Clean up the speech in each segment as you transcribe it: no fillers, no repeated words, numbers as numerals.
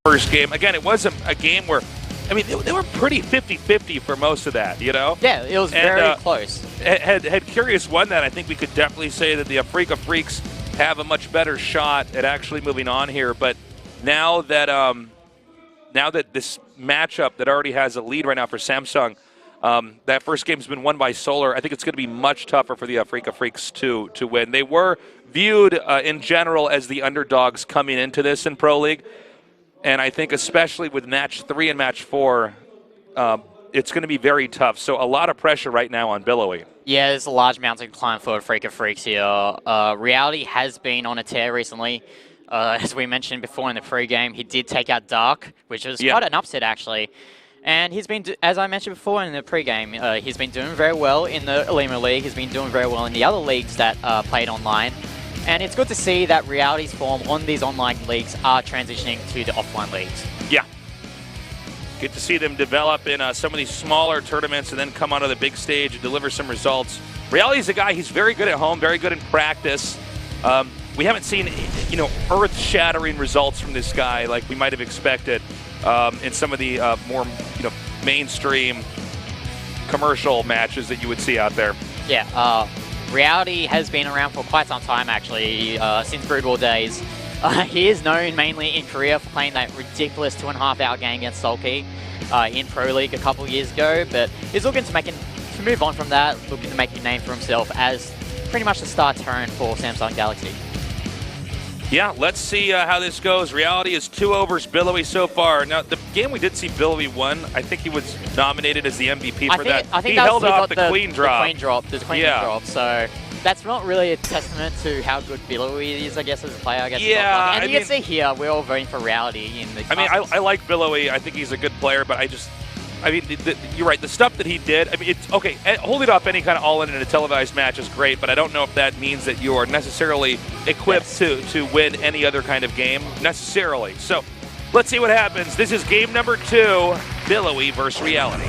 first game. Again, it wasn't a game where, I mean, they were pretty 50-50 for most of that, you know? Yeah, it was very close. Had Curious won that, I think we could definitely say that the Afreeca Freaks have a much better shot at actually moving on here. But now that this matchup that already has a lead right now for Samsung, that first game's been won by Solar. I think it's going to be much tougher for the Afreeca Freaks to win. They were viewed in general as the underdogs coming into this in Pro League. And I think especially with Match 3 and Match 4, it's going to be very tough. So a lot of pressure right now on Billowy. Yeah, there's a large mountain climb for Afreeca Freaks here. Reality has been on a tear recently. As we mentioned before in the pre-game, he did take out Dusk, which was quite an upset actually. And he's been, as I mentioned before in the pre-game, he's been doing very well in the Lima League. He's been doing very well in the other leagues that played online. And it's good to see that Reality's form on these online leagues are transitioning to the offline leagues. Yeah. Get to see them develop in some of these smaller tournaments and then come onto the big stage and deliver some results. Reality's a guy, he's very good at home, very good in practice. We haven't seen, you know, earth-shattering results from this guy like we might have expected in some of the more, you know, mainstream commercial matches that you would see out there. Yeah, Reality has been around for quite some time, actually, since Brood War days. He is known mainly in Korea for playing that ridiculous 2.5-hour game against Sulky in Pro League a couple of years ago, but he's looking to move on from that, looking to make a name for himself as pretty much the star turn for Samsung Galaxy. Yeah, let's see how this goes. Reality is 2 overs Billowy so far. Now, the game we did see Billowy won, I think he was nominated as the MVP for that. I think he held off the queen drop. The queen drop, so that's not really a testament to how good Billowy is, I guess, as a player. I guess. Yeah, and you can see here, we're all voting for Reality in the. I mean, I like Billowy. I think he's a good player, but I mean, you're right. The stuff that he did, I mean, it's okay. Holding off any kind of all-in in a televised match is great, but I don't know if that means that you are necessarily equipped to win any other kind of game necessarily. So let's see what happens. This is game number 2, Billowy versus Reality.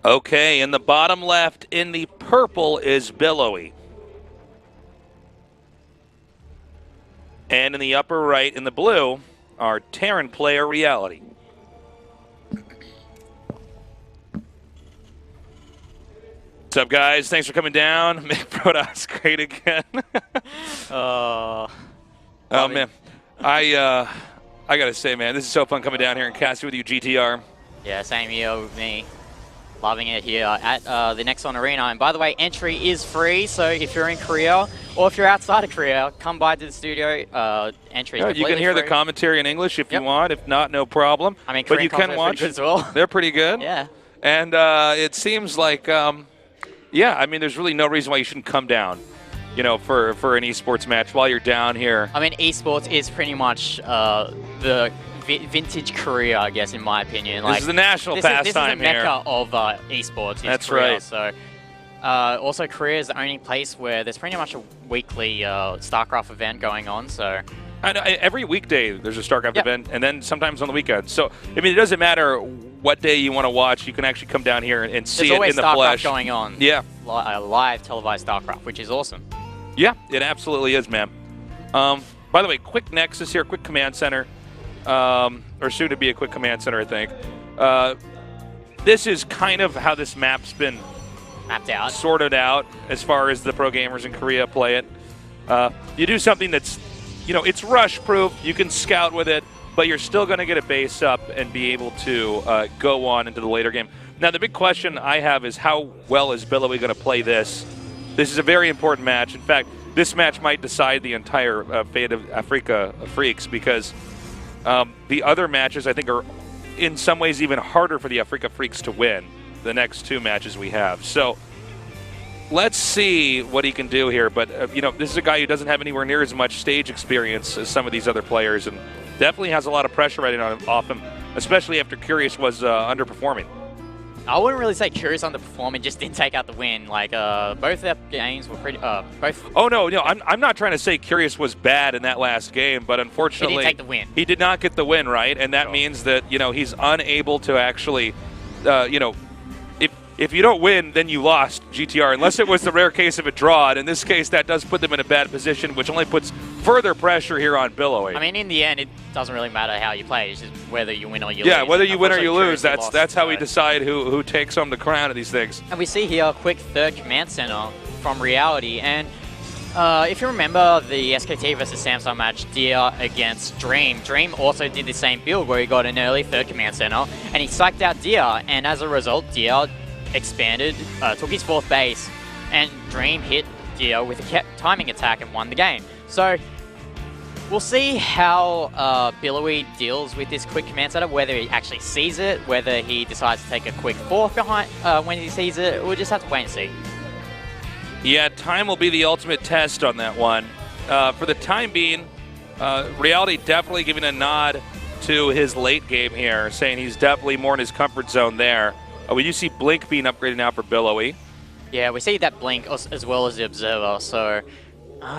Okay, in the bottom left, in the purple, is Billowy. And in the upper right, in the blue, our Terran player, Reality. What's up, guys? Thanks for coming down. Mick Protoss, great again. Oh, man. I got to say, man, this is so fun coming down here and casting with you, GTR. Yeah, same here with me. Loving it here at the Nexon Arena. And by the way, entry is free, so if you're in Korea or if you're outside of Korea, come by to the studio. Entry is you can hear the commentary in English if you want. If not, no problem. I mean, but you can watch as well. They're pretty good. Yeah. And it seems like, yeah, I mean, there's really no reason why you shouldn't come down, you know, for an esports match while you're down here. I mean, esports is pretty much the vintage Korea, I guess, in my opinion. This is the national pastime here. This is the mecca of esports. That's Korea. right. So, also, Korea is the only place where there's pretty much a weekly Starcraft event going on. So, every weekday there's a Starcraft event, and then sometimes on the weekend. So, I mean, it doesn't matter what day you want to watch. You can actually come down here and see it in the Starcraft flesh. Going on. Yeah. Live televised Starcraft, which is awesome. Yeah, it absolutely is, man. By the way, quick Nexus here, quick command center. Or soon to be a quick command center, I think. This is kind of how this map's been mapped out, sorted out as far as the pro gamers in Korea play it. You do something that's, you know, it's rush proof. You can scout with it, but you're still going to get a base up and be able to go on into the later game. Now, the big question I have is how well is Billowy going to play this? This is a very important match. In fact, this match might decide the entire fate of Afreeca Freaks because the other matches, I think, are in some ways even harder for the Afreeca Freaks to win, the next 2 matches we have. So let's see what he can do here. But, you know, this is a guy who doesn't have anywhere near as much stage experience as some of these other players and definitely has a lot of pressure right off him. especially after Curious was underperforming. I wouldn't really say Curious underperforming, just didn't take out the win. Like, both their games were pretty, both... Oh, no, I'm not trying to say Curious was bad in that last game, but unfortunately... He didn't take the win. He did not get the win, right? And that means that, he's unable to actually, if you don't win, then you lost, GTR, unless it was the rare case of a draw. And in this case, that does put them in a bad position, which only puts further pressure here on Billowy. I mean, in the end, it doesn't really matter how you play. It's just whether you win or you lose. Yeah, whether you win or you lose. That's That's how we decide who takes home the crown of these things. And we see here a quick third command center from Reality. And if you remember the SKT versus Samsung match, Deer against Dream, Dream also did the same build where he got an early third command center, and he psyched out Deer. And as a result, Deer expanded, took his 4th base, and Dream hit Deer with a timing attack and won the game. So we'll see how Billowy deals with this quick command center, whether he actually sees it, whether he decides to take a quick 4th behind when he sees it. We'll just have to wait and see. Yeah, time will be the ultimate test on that one. For the time being, Reality definitely giving a nod to his late game here, saying he's definitely more in his comfort zone there. We do see Blink being upgraded now for Billowy. Yeah, we see that Blink as well as the Observer, so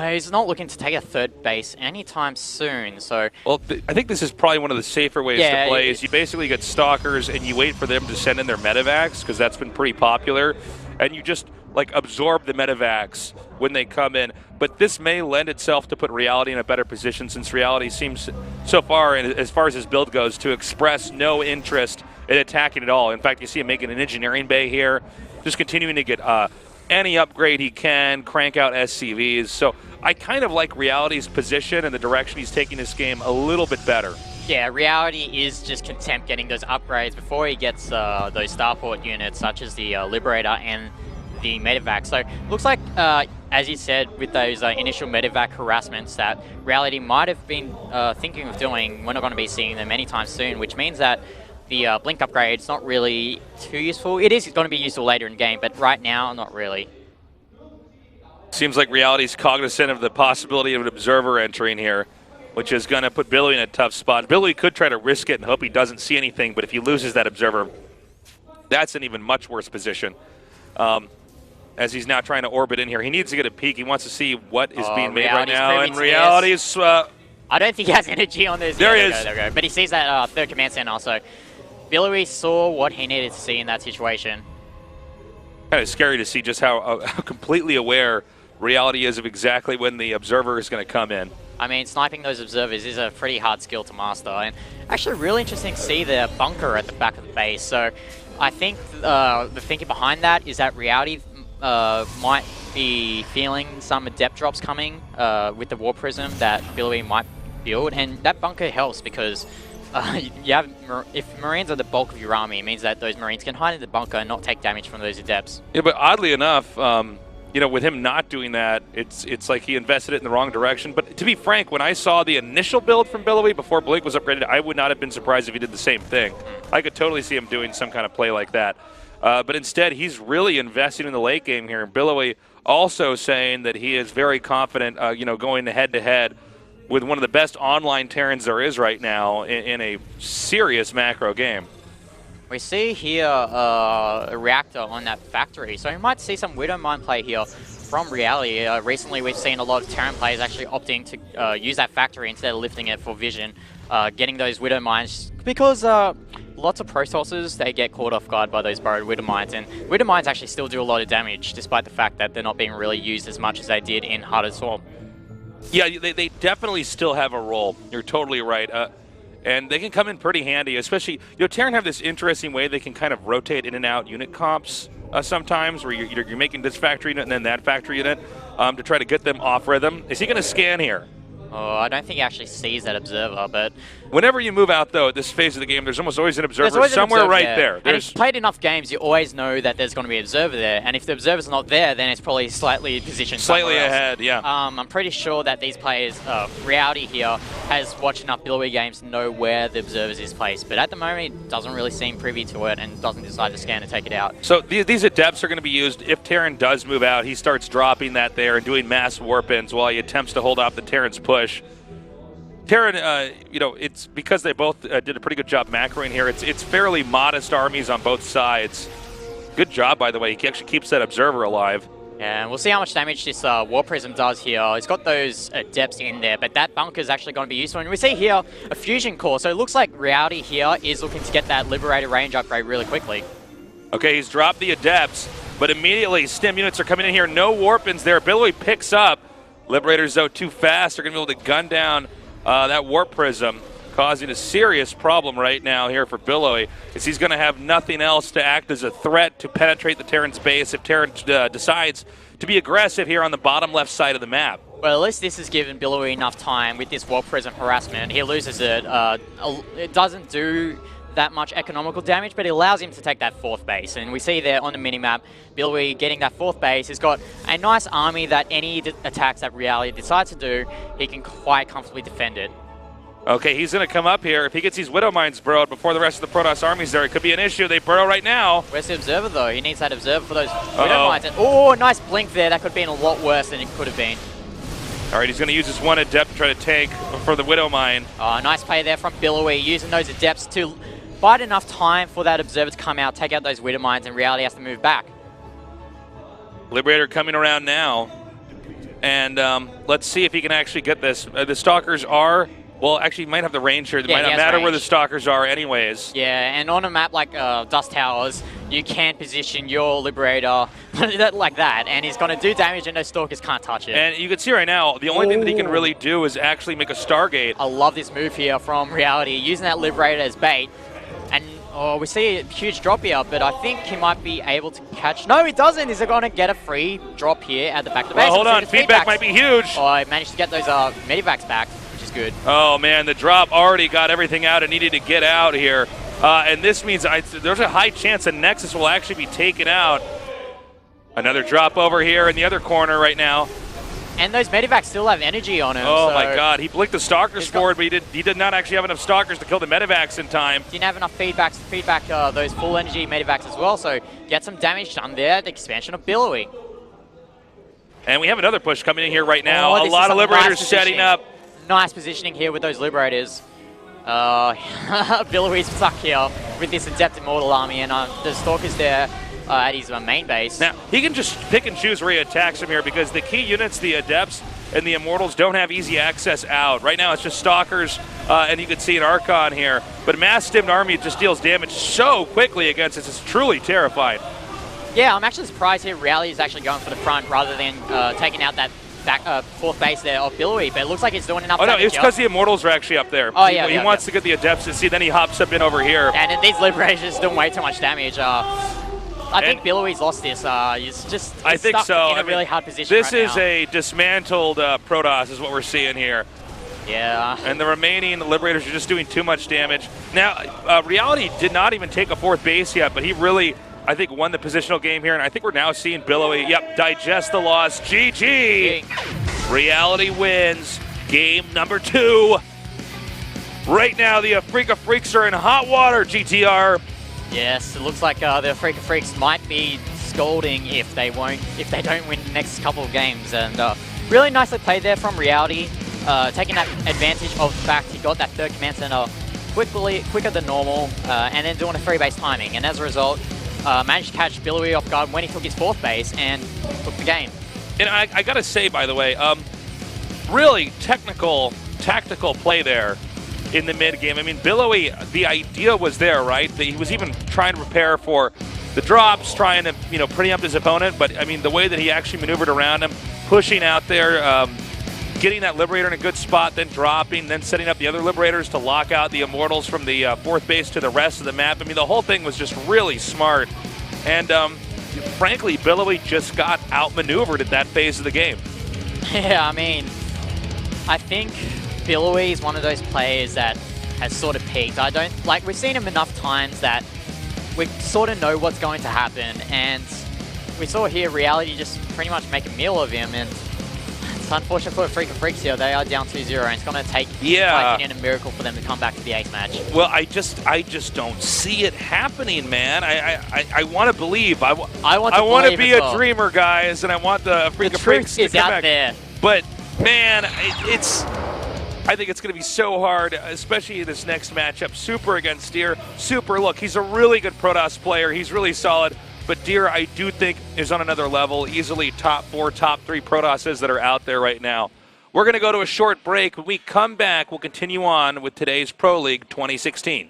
he's not looking to take a 3rd base anytime soon. So, well, I think this is probably one of the safer ways to play. Is you basically get Stalkers and you wait for them to send in their Medivacs, because that's been pretty popular, and you just absorb the Medivacs when they come in. But this may lend itself to put Reality in a better position, since Reality seems so far, as far as his build goes, to express no interest in attacking at all. In fact, you see him making an engineering bay here, just continuing to get any upgrade he can, crank out SCVs. So I kind of like Reality's position and the direction he's taking this game a little bit better. Yeah, Reality is just content getting those upgrades before he gets those starport units, such as the Liberator and the Medivac. So looks like, as you said, with those initial Medivac harassments that Reality might have been thinking of doing, we're not going to be seeing them anytime soon, which means that the Blink upgrade is not really too useful. It is going to be useful later in the game, but right now, not really. Seems like Reality's cognizant of the possibility of an Observer entering here, which is going to put Billowy in a tough spot. Billowy could try to risk it and hope he doesn't see anything, but if he loses that Observer, that's an even much worse position. As he's now trying to orbit in here. He needs to get a peek. He wants to see what is being made right now. And Reality's... I don't think he has energy on this. There he is. There we go. But he sees that 3rd command center also. Billowy saw what he needed to see in that situation. Kind of scary to see just how completely aware Reality is of exactly when the Observer is going to come in. I mean, sniping those Observers is a pretty hard skill to master. And actually really interesting to see the bunker at the back of the base. So I think the thinking behind that is that Reality might be feeling some Adept drops coming with the War Prism that Billowy might build. And that bunker helps because if Marines are the bulk of your army, it means that those Marines can hide in the bunker and not take damage from those Adepts. Yeah, but oddly enough, with him not doing that, it's like he invested it in the wrong direction. But to be frank, when I saw the initial build from Billowy before Blink was upgraded, I would not have been surprised if he did the same thing. I could totally see him doing some kind of play like that. But instead, he's really investing in the late game here. Billowy also saying that he is very confident, going head-to-head with one of the best online Terrans there is right now in a serious macro game. We see here a reactor on that factory, so we might see some Widow Mine play here from Reality. Recently, we've seen a lot of Terran players actually opting to use that factory instead of lifting it for vision, getting those Widow Mines, because lots of Pro Sources, they get caught off guard by those borrowed Widow Mines, and Widow Mines actually still do a lot of damage, despite the fact that they're not being really used as much as they did in Heart of Swarm. Yeah, they definitely still have a role. You're totally right. And they can come in pretty handy, especially, Terran have this interesting way they can kind of rotate in and out unit comps sometimes, where you're making this factory unit and then that factory unit to try to get them off rhythm. Is he going to scan here? Oh, I don't think he actually sees that Observer, but... Whenever you move out, though, at this phase of the game, there's almost always an Observer somewhere right there. And if you've played enough games, you always know that there's going to be an Observer there, and if the Observer's not there, then it's probably slightly positioned slightly somewhere ahead, else. yeah. I'm pretty sure that these players, Reality here, has watched enough Billowy games to know where the Observers is placed, but at the moment, it doesn't really seem privy to it and doesn't decide to scan and take it out. So these Adepts are going to be used. If Terran does move out, he starts dropping that there and doing mass warp-ins while he attempts to hold off the Terran's push. Terran, you know, it's because they both did a pretty good job macroing here. It's fairly modest armies on both sides. Good job, by the way. He actually keeps that Observer alive. Yeah, and we'll see how much damage this War Prism does here. It's got those depths in there, but that bunker is actually going to be useful. And we see here a Fusion Core, so it looks like Reality here is looking to get that Liberator range upgrade really quickly. Okay, he's dropped the Adepts, but immediately Stim units are coming in here. No Warpins there. Billowy picks up. Liberators, though, too fast. They're going to be able to gun down that Warp Prism, causing a serious problem right now here for Billowy, as he's going to have nothing else to act as a threat to penetrate the Terran's base if Terran decides to be aggressive here on the bottom left side of the map. Well, at least this has given Billowy enough time with this Warp Prism harassment. He loses it. It doesn't do that much economical damage, but it allows him to take that 4th base. And we see there on the minimap, Billowy getting that 4th base. He's got a nice army that any attacks that Reality decides to do, he can quite comfortably defend it. Okay, he's going to come up here. If he gets these Widow Mines burrowed before the rest of the Protoss armies there, it could be an issue. They burrow right now. Where's the Observer, though? He needs that Observer for those Widow Mines. Oh, nice blink there. That could have been a lot worse than it could have been. All right, he's going to use his one Adept to try to tank for the Widow Mine. Oh, nice play there from Billowy, using those Adepts to bide enough time for that Observer to come out, take out those Widow Mines, and Reality has to move back. Liberator coming around now. And let's see if he can actually get this. The Stalkers are... Well, actually, he might have the range here. It might not matter where the Stalkers are anyways. Yeah, and on a map like Dust Towers, you can position your Liberator like that, and he's going to do damage, and those Stalkers can't touch it. And you can see right now, the only thing that he can really do is actually make a Stargate. I love this move here from Reality, using that Liberator as bait. And we see a huge drop here, but I think he might be able to catch... No, he doesn't. He's going to get a free drop here at the back of the base. Well, hold on. Feedback might be huge. Oh, he managed to get those Medivacs back. Good. Oh man, the drop already got everything out and needed to get out here. And this means there's a high chance that Nexus will actually be taken out. Another drop over here in the other corner right now. And those Medivacs still have energy on him. Oh so my god, he blinked the Stalkers forward, but he did not actually have enough Stalkers to kill the Medivacs in time. Didn't have enough feedback those full energy Medivacs as well, so get some damage done there, the expansion of Billowy. And we have another push coming in here right now. A lot of Liberators setting up. Nice positioning here with those Liberators. Billowy's stuck here with this Adept Immortal army, and the Stalker's there at his main base. Now, he can just pick and choose where he attacks from here because the key units, the Adepts and the Immortals, don't have easy access out. Right now, it's just Stalkers, and you can see an Archon here. But Mass Stimmed Army just deals damage so quickly against us. It's truly terrifying. Yeah, I'm actually surprised here Reality is actually going for the front rather than taking out that back 4th base there of Billowy, but it looks like he's doing enough damage. Oh no, it's because the Immortals are actually up there. Oh yeah, he wants to get the Adepts to see, then he hops up in over here. And then these Liberators doing way too much damage. I think Billowy's lost this. He's just stuck in a really hard position This right is now. a dismantled Protoss is what we're seeing here. Yeah. And the remaining Liberators are just doing too much damage. Now, Reality did not even take a 4th base yet, but he really... I think won the positional game here, and I think we're now seeing Billowy, digest the loss. GG! Reality wins game number 2. Right now, the Afreeca Freaks are in hot water, GTR. Yes, it looks like the Afreeca Freaks might be scolding if they don't win the next couple of games. And really nicely played there from Reality, taking that advantage of the fact he got that 3rd command center quicker than normal, and then doing a 3-base timing. And as a result, managed to catch Billowy off guard when he took his 4th base and took the game. And I gotta say, by the way, really tactical play there in the mid game. I mean, Billowy, the idea was there, right? He was even trying to prepare for the drops, trying to preempt his opponent. But I mean, the way that he actually maneuvered around him, pushing out there, getting that Liberator in a good spot, then dropping, then setting up the other Liberators to lock out the Immortals from the 4th base to the rest of the map. I mean, the whole thing was just really smart. And frankly, Billowy just got outmaneuvered at that phase of the game. Yeah, I mean, I think Billowy is one of those players that has sort of peaked. We've seen him enough times that we sort of know what's going to happen. And we saw here Reality just pretty much make a meal of him. And it's unfortunate for Afreeca Freaks here. They are down 2-0, and it's going to take, in my opinion, a miracle for them to come back to the ace match. Well, I just don't see it happening, man. I want to believe. I want to be a dreamer, guys, and I want the Afreeca Freaks to come back. The truth is out there. But man, I think it's going to be so hard, especially in this next matchup. Super against Deer. Super, look, he's a really good Protoss player. He's really solid. But Deer, I do think, is on another level. Easily top 4, top 3 Protosses that are out there right now. We're going to go to a short break. When we come back, we'll continue on with today's Pro League 2016.